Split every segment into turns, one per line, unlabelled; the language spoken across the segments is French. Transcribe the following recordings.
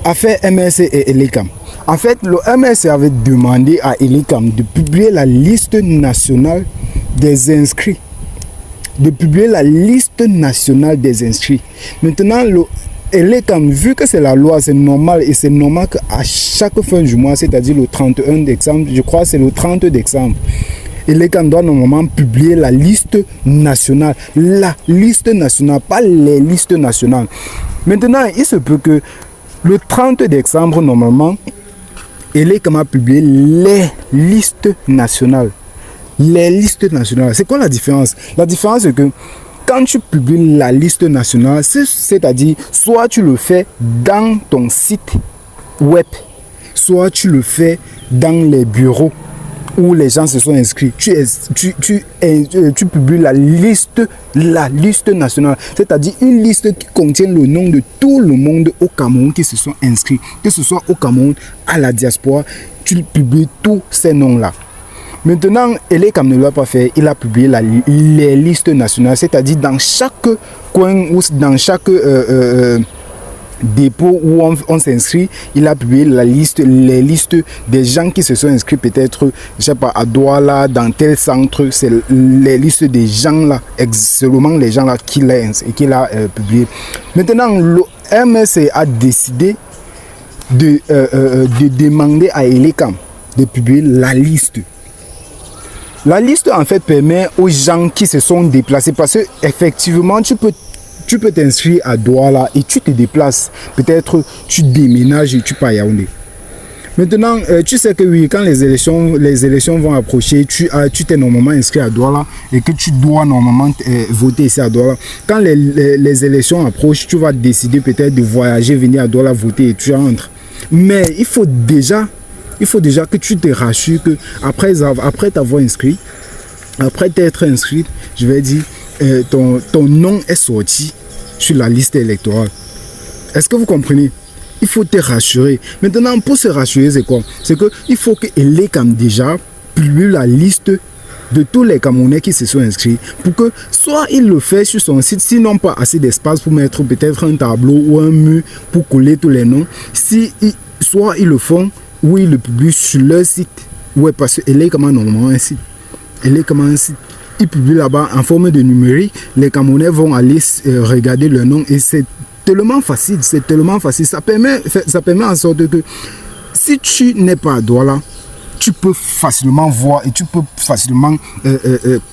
affaire MRC et Elecam. En fait, le MRC avait demandé à Elecam de publier la liste nationale des inscrits. De publier la liste nationale des inscrits. Maintenant, le Elecam, vu que c'est la loi, c'est normal, et c'est normal qu'à chaque fin du mois, c'est-à-dire le 31 décembre, je crois que c'est le 30 décembre, Elecam doit normalement publier la liste nationale. La liste nationale, pas les listes nationales. Maintenant, il se peut que le 30 décembre, normalement, Elecam a publié les listes nationales. Les listes nationales. C'est quoi la différence? La différence, c'est que quand tu publies la liste nationale, c'est-à-dire, soit tu le fais dans ton site web, soit tu le fais dans les bureaux où les gens se sont inscrits. Tu publies la liste nationale, c'est-à-dire une liste qui contient le nom de tout le monde au Cameroun qui se sont inscrits, que ce soit au Cameroun, à la diaspora, tu publies tous ces noms-là. Maintenant, Elecam ne l'a pas fait, il a publié les listes nationales, c'est-à-dire dans chaque coin ou dans chaque dépôt où on s'inscrit, il a publié les listes des gens qui se sont inscrits, peut-être, je sais pas, à Douala, dans tel centre. C'est les listes des gens là, seulement les gens là qu'il a publié. Maintenant, le MRC a décidé de demander à Elecam de publier la liste. La liste, en fait, permet aux gens qui se sont déplacés, parce que effectivement, tu peux t'inscrire à Douala et tu te déplaces. Peut-être tu déménages et tu pars à Yaoundé. Maintenant, tu sais que oui, quand les élections vont approcher, tu t'es normalement inscrit à Douala et que tu dois normalement voter ici à Douala. Quand les élections approchent, tu vas décider peut-être de voyager, venir à Douala voter et tu rentres. Mais il faut déjà que tu te rassures que après t'avoir inscrit, après t'être inscrit, je vais dire, ton nom est sorti sur la liste électorale. Est-ce que vous comprenez? Il faut te rassurer. Maintenant, pour se rassurer, c'est quoi? C'est qu'il faut que Elecam déjà publie la liste de tous les Camerounais qui se sont inscrits, pour que soit il le fait sur son site, s'ils n'ont pas assez d'espace pour mettre peut-être un tableau ou un mur pour coller tous les noms, soit ils le font ou ils le publient sur leur site. Ouais, parce que Elecam a normalement un site. Elecam a un site. Ils publient là-bas en forme de numérique. Les Camerounais vont aller regarder leur nom et c'est tellement facile. C'est tellement facile. Ça permet en sorte que si tu n'es pas à Douala, tu peux facilement voir et tu peux facilement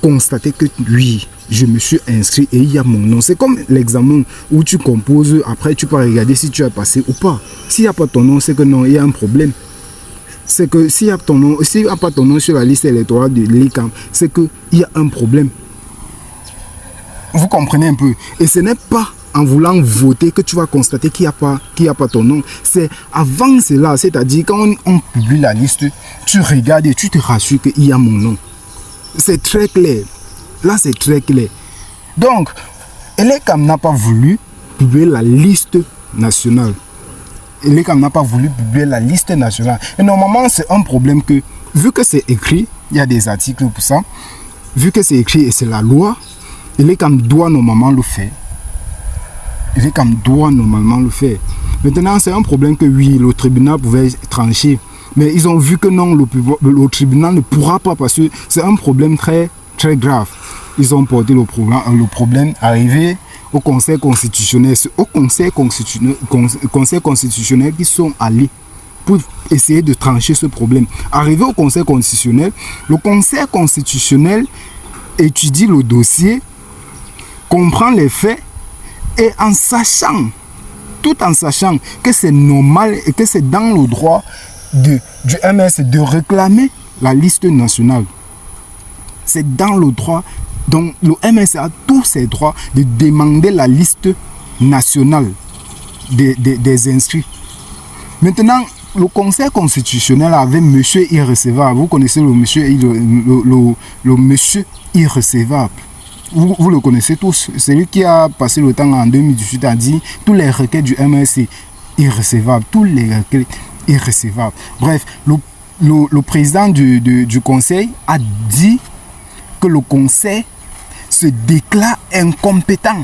constater que oui, je me suis inscrit et il y a mon nom. C'est comme l'examen où tu composes, après tu peux regarder si tu as passé ou pas. S'il n'y a pas ton nom, c'est que non, il y a un problème. C'est que s'il n'y a pas ton nom sur la liste électorale de l'Elecam, c'est qu'il y a un problème. Vous comprenez un peu? Et ce n'est pas en voulant voter que tu vas constater qu'il n'y a pas ton nom. C'est avant cela, c'est-à-dire quand on publie la liste, tu regardes et tu te rassures qu'il y a mon nom. C'est très clair. Là, c'est très clair. Donc, Elecam n'a pas voulu publier la liste nationale. Elecam n'a pas voulu publier la liste nationale. Et normalement, c'est un problème que, vu que c'est écrit, il y a des articles pour ça, vu que c'est écrit et c'est la loi, Elecam doit normalement le faire. Elecam doit normalement le faire. Maintenant, c'est un problème que oui, le tribunal pouvait trancher. Mais ils ont vu que non, le tribunal ne pourra pas, parce que c'est un problème très, très grave. Ils ont porté le problème arrivé au Conseil constitutionnel. C'est au Conseil constitutionnel qui sont allés pour essayer de trancher ce problème. Arrivé au Conseil constitutionnel, le Conseil constitutionnel étudie le dossier, comprend les faits, et tout en sachant que c'est normal et que c'est dans le droit du MRC de réclamer la liste nationale. C'est dans le droit. Donc le MRC a tous ses droits de demander la liste nationale des inscrits. Maintenant, le Conseil constitutionnel avait monsieur irrecevable. Vous connaissez le monsieur irrecevable. Vous le connaissez tous. Celui qui a passé le temps en 2018 a dit tous les requêtes du MRC irrecevables. Tous les requêtes irrecevables. Bref, le président du Conseil a dit que le Conseil se déclare incompétent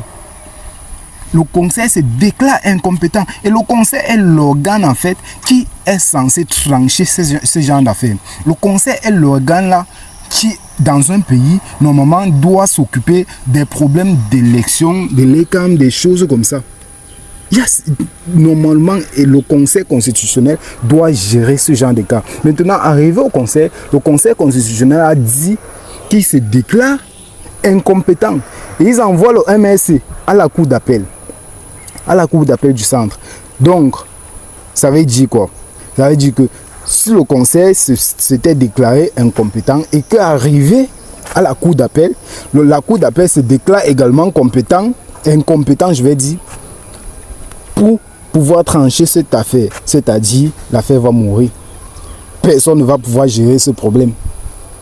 le conseil se déclare incompétent. Et le conseil est l'organe en fait qui est censé trancher ce genre d'affaires. Le conseil est l'organe là qui, dans un pays, normalement doit s'occuper des problèmes d'élection, de l'ECAM, des choses comme ça. Normalement, et le Conseil constitutionnel doit gérer ce genre de cas. Maintenant, arrivé au Conseil, le Conseil constitutionnel a dit qu'il se déclare incompétent. Et ils envoient le MSC à la Cour d'appel. À la Cour d'appel du centre. Donc, ça veut dire quoi? Ça veut dire que si le Conseil s'était déclaré incompétent et qu'arrivé à la Cour d'appel, la Cour d'appel se déclare également incompétent, je vais dire, pour pouvoir trancher cette affaire, c'est-à-dire l'affaire va mourir. Personne ne va pouvoir gérer ce problème.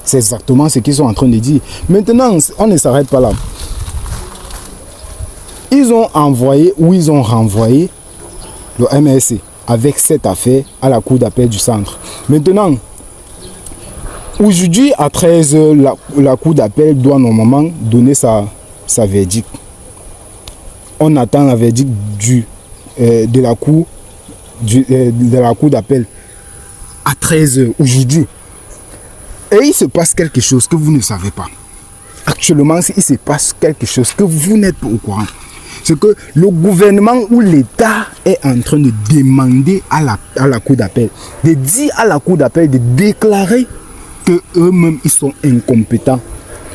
C'est exactement ce qu'ils sont en train de dire. Maintenant, on ne s'arrête pas là. Ils ont envoyé ou ils ont renvoyé le MSC avec cette affaire à la Cour d'appel du centre. Maintenant, aujourd'hui à 13h, la Cour d'appel doit normalement donner sa verdict. On attend la verdict de la Cour d'appel à 13h aujourd'hui. Et il se passe quelque chose que vous ne savez pas. Actuellement, il se passe quelque chose que vous n'êtes pas au courant. C'est que le gouvernement ou l'État est en train de demander à la Cour d'appel, de dire à la Cour d'appel de déclarer qu'eux-mêmes ils sont incompétents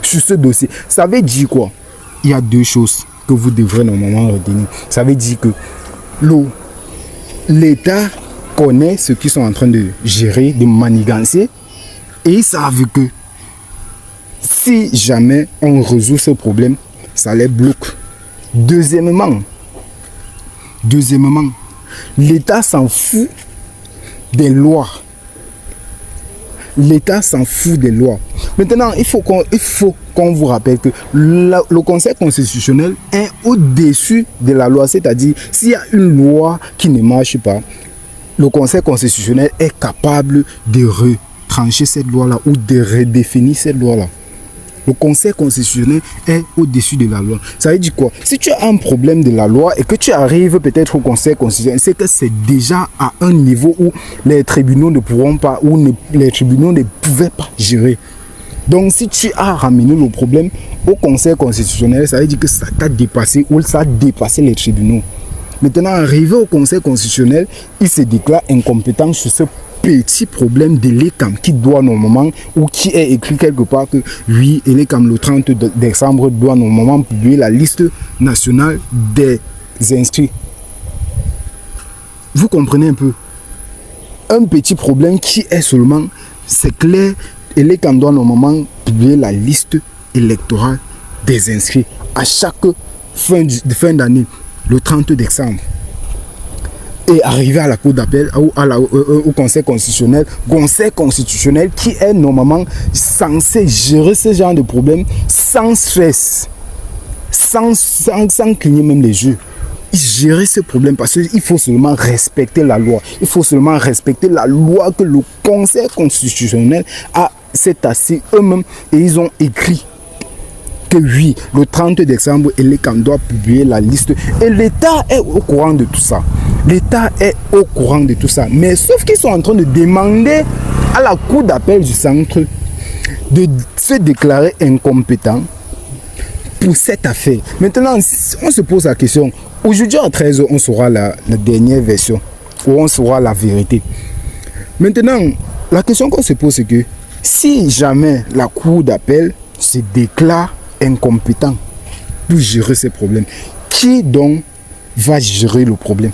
sur ce dossier. Ça veut dire quoi? Il y a deux choses que vous devrez normalement retenir. Ça veut dire que l'État connaît ce qu'ils sont en train de gérer, de manigancer, et ils savent que si jamais on résout ce problème, ça les bloque. Deuxièmement, l'État s'en fout des lois. L'État s'en fout des lois. Maintenant, il faut qu'on vous rappelle que le Conseil constitutionnel est au-dessus de la loi. C'est-à-dire, s'il y a une loi qui ne marche pas, le Conseil constitutionnel est capable de retrancher cette loi-là ou de redéfinir cette loi-là. Le Conseil constitutionnel est au-dessus de la loi. Ça veut dire quoi? Si tu as un problème de la loi et que tu arrives peut-être au Conseil constitutionnel, c'est que c'est déjà à un niveau où les tribunaux ne pourront pas, ou les tribunaux ne pouvaient pas gérer. Donc si tu as ramené le problème au Conseil constitutionnel, ça veut dire que ça t'a dépassé ou ça a dépassé les tribunaux. Maintenant, arrivé au Conseil constitutionnel, il se déclare incompétent sur ce petit problème de l'ECAM qui doit normalement, ou qui est écrit quelque part que oui, l'ECAM le 30 décembre doit normalement publier la liste nationale des inscrits. Vous comprenez un peu? Un petit problème qui est seulement, c'est clair, l'ECAM doit normalement publier la liste électorale des inscrits à chaque fin d'année, le 30 décembre. Et arriver à la Cour d'appel ou au Conseil constitutionnel qui est normalement censé gérer ce genre de problème sans stress, sans cligner même les yeux. Gérer ce problème parce qu'il faut seulement respecter la loi. Il faut seulement respecter la loi que le Conseil constitutionnel s'est assis eux-mêmes et ils ont écrit. Que oui, le 30 décembre, l'ECAM doit publier la liste. Et l'État est au courant de tout ça. L'État est au courant de tout ça. Mais sauf qu'ils sont en train de demander à la Cour d'appel du centre de se déclarer incompétent pour cette affaire. Maintenant, on se pose la question. Aujourd'hui à 13h, on saura la dernière version. Ou on saura la vérité. Maintenant, la question qu'on se pose, c'est que si jamais la Cour d'appel se déclare incompétent pour gérer ces problèmes, qui donc va gérer le problème?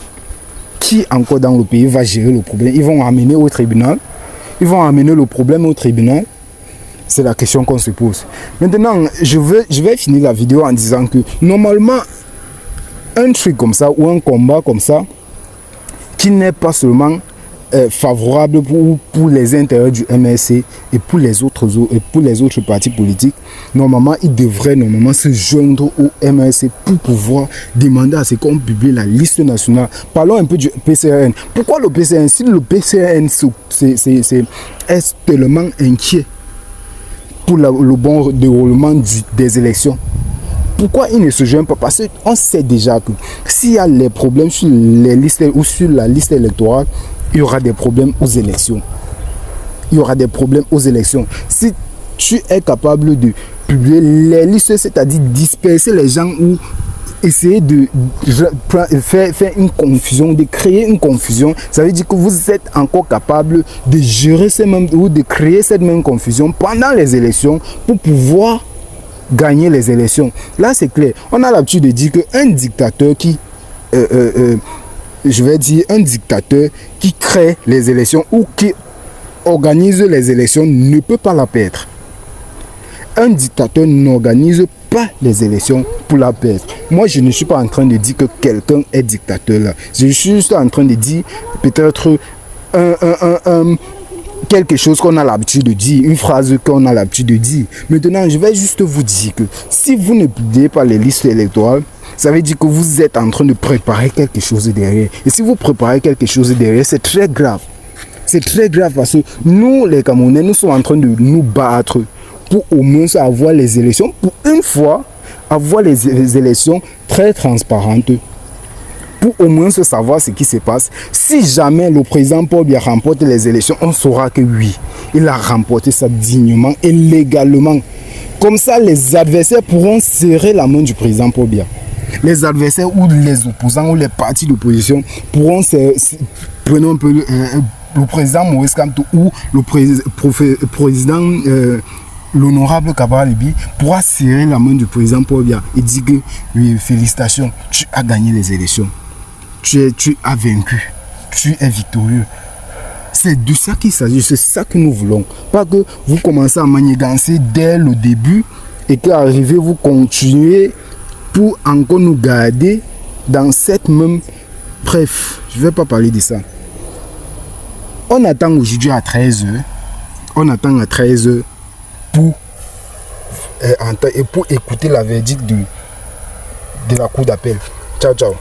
Qui encore dans le pays va gérer le problème? Ils vont amener au tribunal. Ils vont amener le problème au tribunal. C'est la question qu'on se pose. Maintenant, je vais finir la vidéo en disant que normalement, un truc comme ça ou un combat comme ça, qui n'est pas seulement favorable pour les intérêts du MSC et pour les autres partis politiques, normalement, ils devraient se joindre au MSC pour pouvoir demander à ce qu'on publie la liste nationale. Parlons un peu du PCRN. Pourquoi le PCRN? Si le PCRN est tellement inquiet pour le bon déroulement des élections, Pourquoi il ne se joint pas? Parce qu'on sait déjà que s'il y a les problèmes sur les listes ou sur la liste électorale, il y aura des problèmes aux élections. Il y aura des problèmes aux élections. Si tu es capable de publier les listes, c'est-à-dire disperser les gens ou essayer de faire une confusion, de créer une confusion, ça veut dire que vous êtes encore capable de gérer ces mêmes, ou de créer cette même confusion pendant les élections pour pouvoir gagner les élections. Là, c'est clair. On a l'habitude de dire qu'un dictateur qui, je vais dire, un dictateur qui crée les élections ou qui organise les élections ne peut pas la perdre. Un dictateur n'organise pas les élections pour la perdre. Moi, je ne suis pas en train de dire que quelqu'un est dictateur là. Je suis juste en train de dire peut-être quelque chose qu'on a l'habitude de dire, une phrase qu'on a l'habitude de dire. Maintenant, je vais juste vous dire que si vous ne publiez pas les listes électorales, ça veut dire que vous êtes en train de préparer quelque chose derrière. Et si vous préparez quelque chose derrière, c'est très grave. C'est très grave parce que nous, les Camerounais, nous sommes en train de nous battre pour au moins avoir les élections, pour une fois, avoir les élections très transparentes, pour au moins se savoir ce qui se passe. Si jamais le président Paul Biya remporte les élections, on saura que oui, il a remporté ça dignement et légalement. Comme ça, les adversaires pourront serrer la main du président Paul Biya. Les adversaires ou les opposants ou les partis d'opposition pourront prenons un peu le président Maurice Kamto ou le président l'honorable Kabara Libye pourra serrer la main du président Paul Biya et dire que oui, félicitations, tu as gagné les élections, tu as vaincu, tu es victorieux. C'est de ça qu'il s'agit, c'est ça que nous voulons. Pas que vous commencez à manigancer dès le début et qu'arrivez vous continuez pour encore nous garder dans cette même... Bref, je ne vais pas parler de ça. On attend aujourd'hui à 13h. On attend à 13h pour écouter la verdict de la cour d'appel. Ciao, ciao.